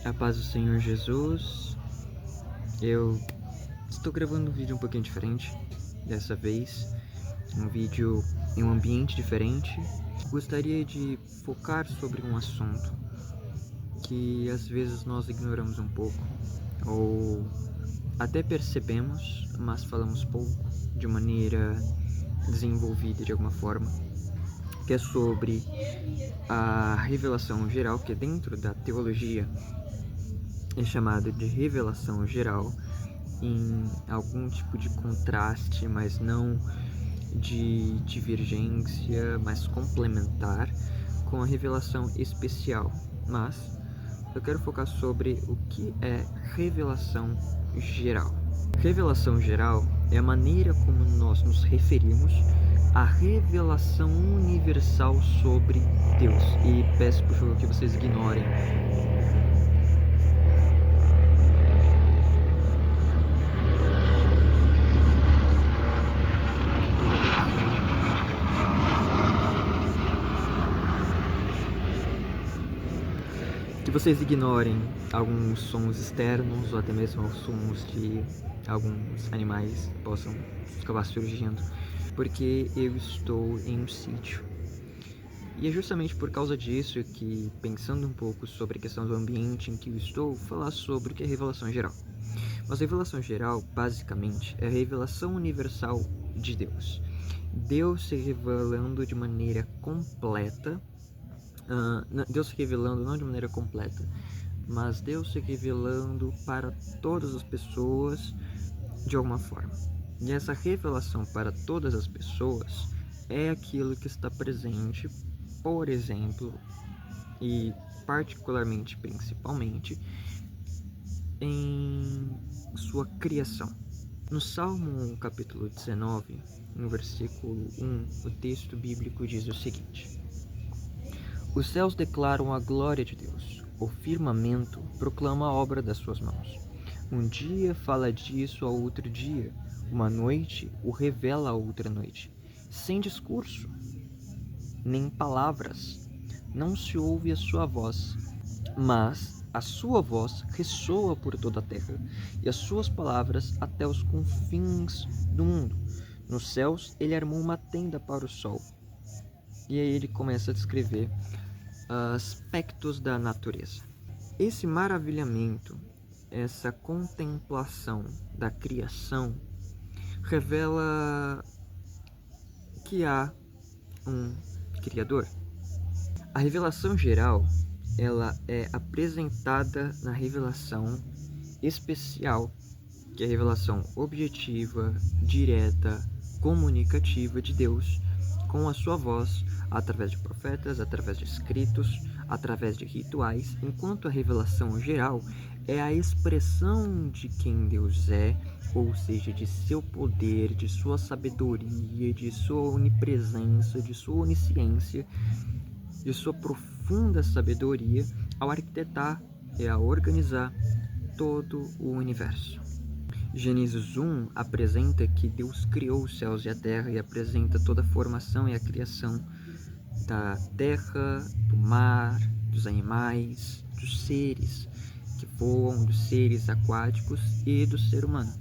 A paz do Senhor Jesus. Eu estou gravando um vídeo um pouquinho diferente dessa vez, um vídeo em um ambiente diferente. Gostaria de focar sobre um assunto que às vezes nós ignoramos um pouco, ou até percebemos, mas falamos pouco, de maneira desenvolvida de alguma forma, que é sobre a revelação geral, que dentro da teologia é chamado de revelação geral, em algum tipo de contraste, mas não de divergência, mas complementar com a revelação especial. Mas eu quero focar sobre o que é revelação geral. Revelação geral é a maneira como nós nos referimos à revelação universal sobre Deus. E peço por favor que vocês ignorem alguns sons externos ou até mesmo os sons de alguns animais que possam acabar surgindo, porque eu estou em um sítio. E é justamente por causa disso que, pensando um pouco sobre a questão do ambiente em que eu estou, falar sobre o que é revelação geral. Mas a revelação geral, basicamente, é a revelação universal de Deus. Deus se revelando de maneira completa, Deus se revelando não de maneira completa, mas Deus se revelando para todas as pessoas de alguma forma. E essa revelação para todas as pessoas é aquilo que está presente, por exemplo, e particularmente, principalmente, em sua criação. No Salmo capítulo 19, no versículo 1, o texto bíblico diz o seguinte: Os céus declaram a glória de Deus, o firmamento proclama a obra das suas mãos. Um dia fala disso ao outro dia, uma noite o revela a outra noite. Sem discurso, nem palavras, não se ouve a sua voz, mas a sua voz ressoa por toda a terra, e as suas palavras até os confins do mundo. Nos céus ele armou uma tenda para o sol. E aí ele começa a descrever aspectos da natureza. Esse maravilhamento, essa contemplação da criação, revela que há um Criador. A revelação geral, ela é apresentada na revelação especial, que é a revelação objetiva, direta, comunicativa de Deus, com a sua voz, através de profetas, através de escritos, através de rituais, enquanto a revelação geral é a expressão de quem Deus é, ou seja, de seu poder, de sua sabedoria, de sua onipresença, de sua onisciência, de sua profunda sabedoria ao arquitetar e a organizar todo o universo. Gênesis 1 apresenta que Deus criou os céus e a terra e apresenta toda a formação e a criação da terra, do mar, dos animais, dos seres que voam, dos seres aquáticos e do ser humano.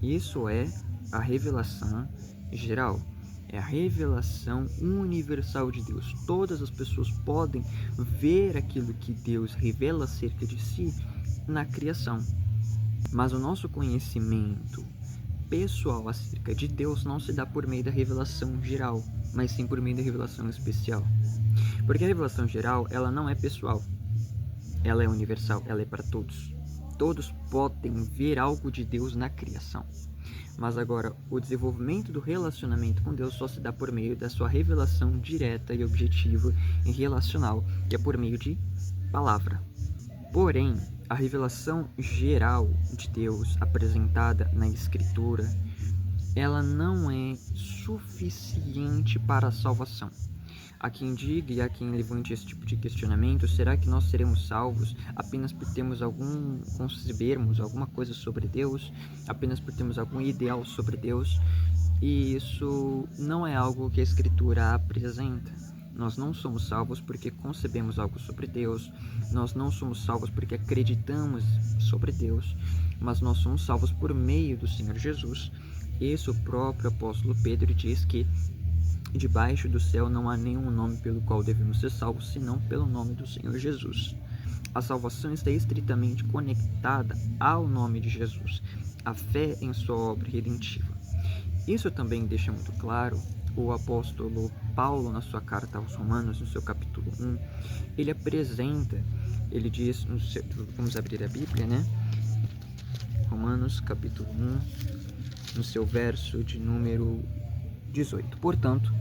Isso é a revelação geral, é a revelação universal de Deus. Todas as pessoas podem ver aquilo que Deus revela acerca de si na criação. Mas o nosso conhecimento pessoal acerca de Deus não se dá por meio da revelação geral, mas sim por meio da revelação especial. Porque a revelação geral, ela não é pessoal, ela é universal, ela é para todos. Todos podem ver algo de Deus na criação. Mas agora, o desenvolvimento do relacionamento com Deus só se dá por meio da sua revelação direta e objetiva e relacional, que é por meio de palavra. Porém, a revelação geral de Deus apresentada na Escritura, ela não é suficiente para a salvação. Há quem diga e há quem levante esse tipo de questionamento: será que nós seremos salvos apenas por concebermos alguma coisa sobre Deus, apenas por termos algum ideal sobre Deus? E isso não é algo que a Escritura apresenta. Nós não somos salvos porque concebemos algo sobre Deus, nós não somos salvos porque acreditamos sobre Deus, mas nós somos salvos por meio do Senhor Jesus. Isso o próprio apóstolo Pedro diz que debaixo do céu não há nenhum nome pelo qual devemos ser salvos, senão pelo nome do Senhor Jesus. A salvação está estritamente conectada ao nome de Jesus, a fé em sua obra redentiva. Isso também deixa muito claro o apóstolo Paulo na sua carta aos Romanos, no seu capítulo 1. Ele apresenta, ele diz, vamos abrir a Bíblia, né? Romanos capítulo 1, no seu verso de número 18. Portanto,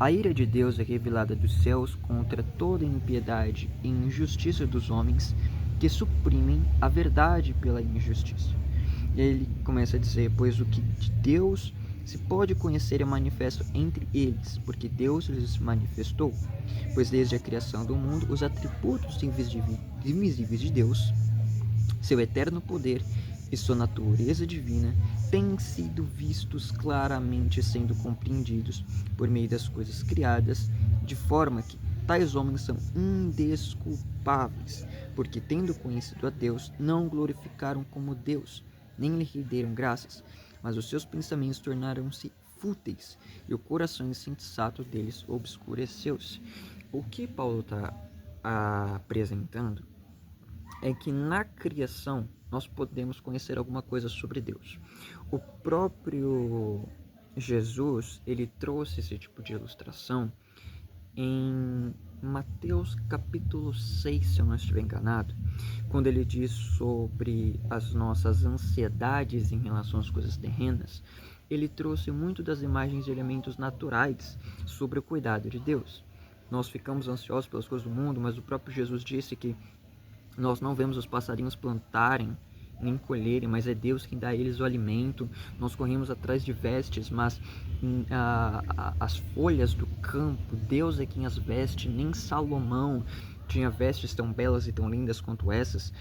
a ira de Deus é revelada dos céus contra toda impiedade e injustiça dos homens que suprimem a verdade pela injustiça. E aí ele começa a dizer, pois o que de Deus se pode conhecer é manifesto entre eles, porque Deus lhes manifestou. Pois desde a criação do mundo, os atributos invisíveis de Deus, seu eterno poder e sua natureza divina, têm sido vistos claramente, sendo compreendidos por meio das coisas criadas, de forma que tais homens são indesculpáveis, porque tendo conhecido a Deus, não o glorificaram como Deus, nem lhe renderam graças, mas os seus pensamentos tornaram-se fúteis, e o coração insensato deles obscureceu-se. O que Paulo está apresentando é que na criação nós podemos conhecer alguma coisa sobre Deus. O próprio Jesus, ele trouxe esse tipo de ilustração em Mateus capítulo 6, se eu não estiver enganado, quando ele diz sobre as nossas ansiedades em relação às coisas terrenas. Ele trouxe muito das imagens de elementos naturais sobre o cuidado de Deus. Nós ficamos ansiosos pelas coisas do mundo, mas o próprio Jesus disse que nós não vemos os passarinhos plantarem nem colherem, mas é Deus quem dá a eles o alimento. Nós corremos atrás de vestes, mas as folhas do campo, Deus é quem as veste. Nem Salomão tinha vestes tão belas e tão lindas quanto essas.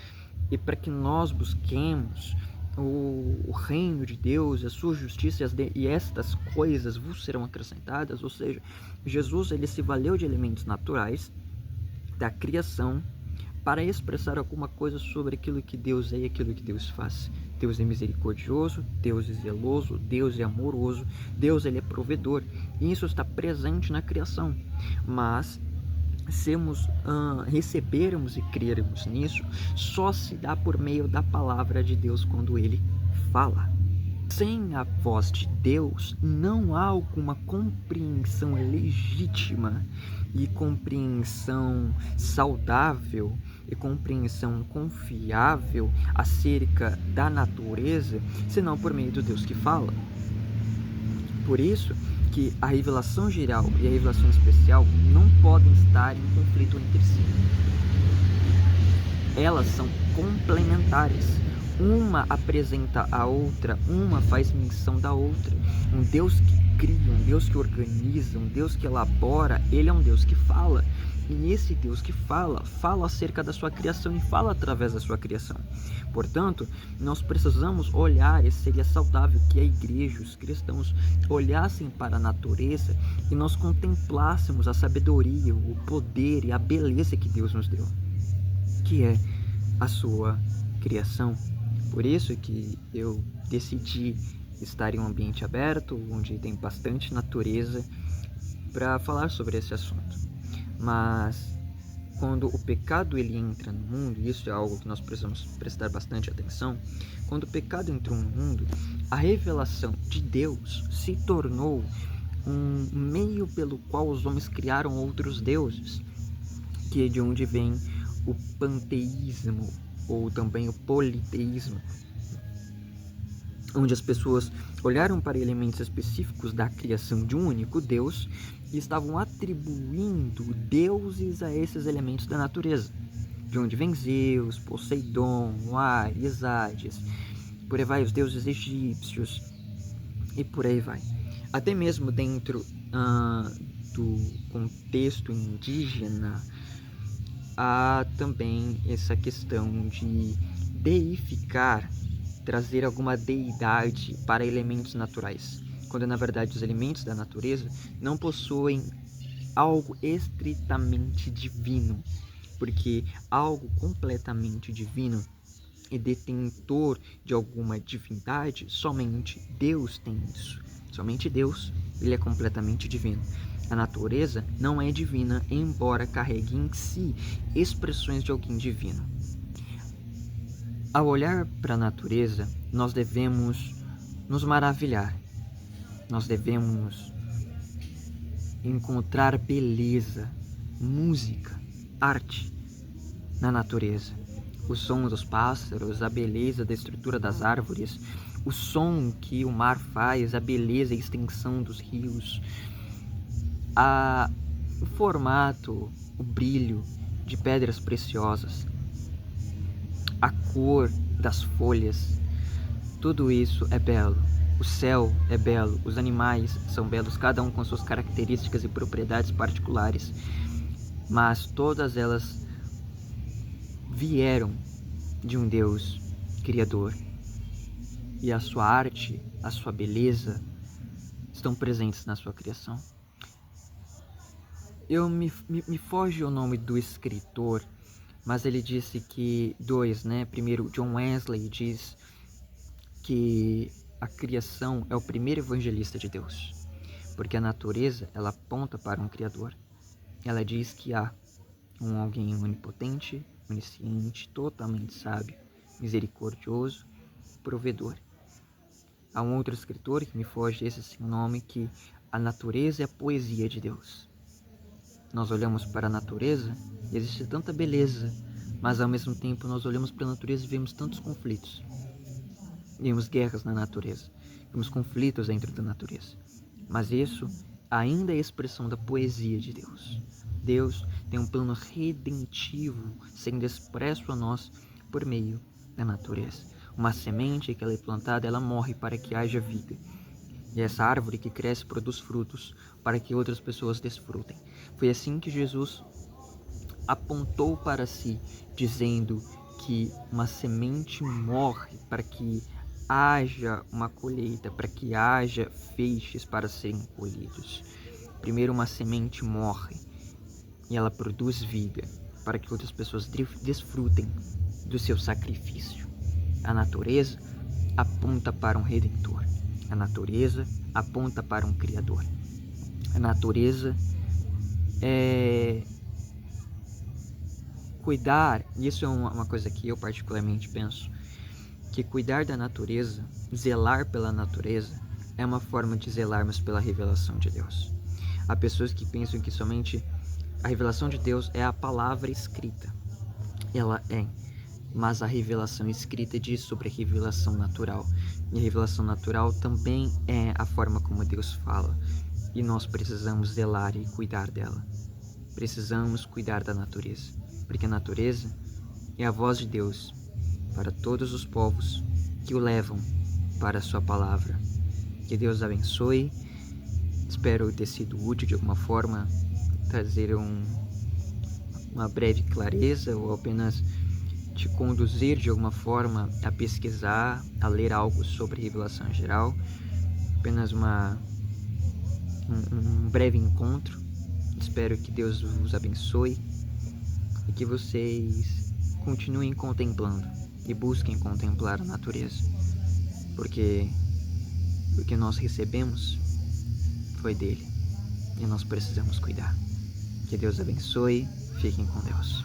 E para que nós busquemos o reino de Deus, a sua justiça, e estas coisas vos serão acrescentadas, ou seja, Jesus ele se valeu de elementos naturais da criação para expressar alguma coisa sobre aquilo que Deus é e aquilo que Deus faz. Deus é misericordioso, Deus é zeloso, Deus é amoroso, Deus ele é provedor, e isso está presente na criação. Mas recebermos e crermos nisso só se dá por meio da palavra de Deus quando ele fala. Sem a voz de Deus não há alguma compreensão legítima e compreensão saudável e compreensão confiável acerca da natureza, senão por meio do Deus que fala. Por isso que a revelação geral e a revelação especial não podem estar em conflito entre si. Elas são complementares. Uma apresenta a outra, uma faz menção da outra. Um Deus que cria, um Deus que organiza, um Deus que elabora, ele é um Deus que fala. E esse Deus que fala acerca da sua criação e fala através da sua criação. Portanto, nós precisamos olhar, e seria saudável que a igreja, os cristãos, olhassem para a natureza e nós contemplássemos a sabedoria, o poder e a beleza que Deus nos deu, que é a sua criação. Por isso que eu decidi estar em um ambiente aberto, onde tem bastante natureza, para falar sobre esse assunto. Mas quando o pecado ele entra no mundo, e isso é algo que nós precisamos prestar bastante atenção, quando o pecado entrou no mundo, a revelação de Deus se tornou um meio pelo qual os homens criaram outros deuses, que é de onde vem o panteísmo, ou também o politeísmo, onde as pessoas olharam para elementos específicos da criação de um único Deus e estavam atribuindo deuses a esses elementos da natureza, de onde vem Zeus, Poseidon, Ares, Hades, por aí vai, os deuses egípcios, e por aí vai. Até mesmo dentro do contexto indígena, há também essa questão de deificar, trazer alguma deidade para elementos naturais, quando na verdade os elementos da natureza não possuem algo estritamente divino, porque algo completamente divino e detentor de alguma divindade, somente Deus tem isso. Somente Deus, ele é completamente divino. A natureza não é divina, embora carregue em si expressões de alguém divino. Ao olhar para a natureza, nós devemos nos maravilhar. Nós devemos encontrar beleza, música, arte na natureza. O som dos pássaros, a beleza da estrutura das árvores, o som que o mar faz, a beleza e a extensão dos rios, o formato, o brilho de pedras preciosas, a cor das folhas, tudo isso é belo. O céu é belo, os animais são belos, cada um com suas características e propriedades particulares, mas todas elas vieram de um Deus criador, e a sua arte, a sua beleza estão presentes na sua criação. Me foge o nome do escritor, mas ele disse que primeiro John Wesley diz que a criação é o primeiro evangelista de Deus, porque a natureza, ela aponta para um criador. Ela diz que há alguém onipotente, onisciente, totalmente sábio, misericordioso, provedor. Há um outro escritor que me foge esse sem nome, que a natureza é a poesia de Deus. Nós olhamos para a natureza e existe tanta beleza, mas ao mesmo tempo nós olhamos para a natureza e vemos tantos conflitos. Vemos guerras na natureza, vemos conflitos dentro da natureza. Mas isso ainda é a expressão da poesia de Deus. Deus tem um plano redentivo sendo expresso a nós por meio da natureza. Uma semente que ela é plantada, ela morre para que haja vida. E essa árvore que cresce produz frutos para que outras pessoas desfrutem. Foi assim que Jesus apontou para si, dizendo que uma semente morre para que haja uma colheita, para que haja feixes para serem colhidos. Primeiro uma semente morre e ela produz vida para que outras pessoas desfrutem do seu sacrifício. A natureza aponta para um Redentor. A natureza aponta para um Criador. A natureza é cuidar, isso é uma coisa que eu particularmente penso, que cuidar da natureza, zelar pela natureza, é uma forma de zelarmos pela revelação de Deus. Há pessoas que pensam que somente a revelação de Deus é a palavra escrita. Ela é, mas a revelação escrita diz sobre a revelação natural. E a revelação natural também é a forma como Deus fala. E nós precisamos zelar e cuidar dela. Precisamos cuidar da natureza, porque a natureza é a voz de Deus para todos os povos que o levam para a sua palavra. Que Deus abençoe. Espero ter sido útil de alguma forma, trazer uma breve clareza ou apenas te conduzir de alguma forma a pesquisar, a ler algo sobre revelação geral. Apenas um breve encontro. Espero que Deus vos abençoe e que vocês continuem contemplando e busquem contemplar a natureza, porque o que nós recebemos foi dele e nós precisamos cuidar. Que Deus abençoe, fiquem com Deus.